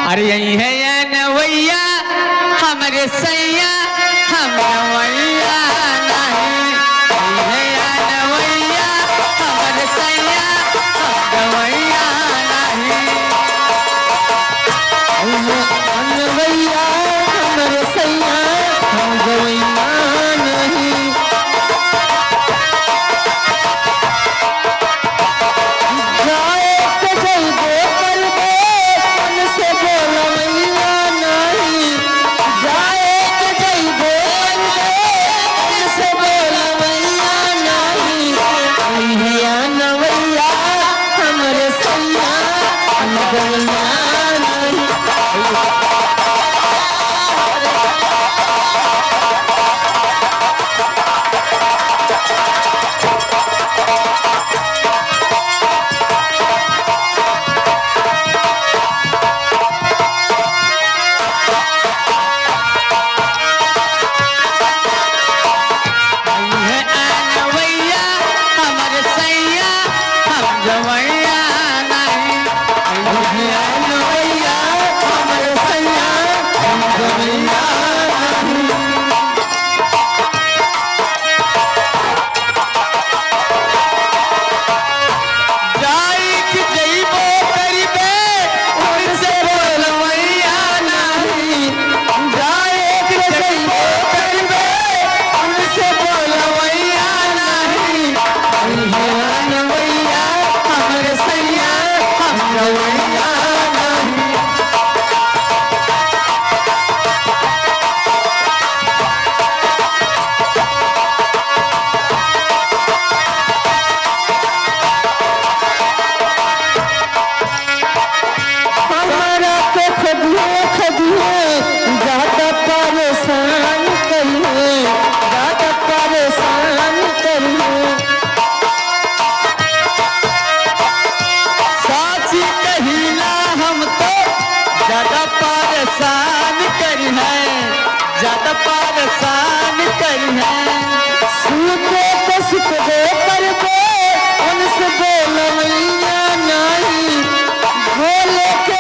अरे यही है या नवैया हमारे सैया हम नवैया नहीं। यही है या नवैया हमारे सैया हम नवैया नहीं। नवैया हमारे सैया हम गवैया नहीं। जाए के जइबो करबो उनसे बोलवैया नहीं। जाए के जइबो करबो उनसे बोलवैया नहीं। नवैया नवैया हमारे सैया हम गवैया नहीं। ज्यादा परेशान कर है। सुते तो सुतबो करबो उनसे बोलवैया नहीं। बोले के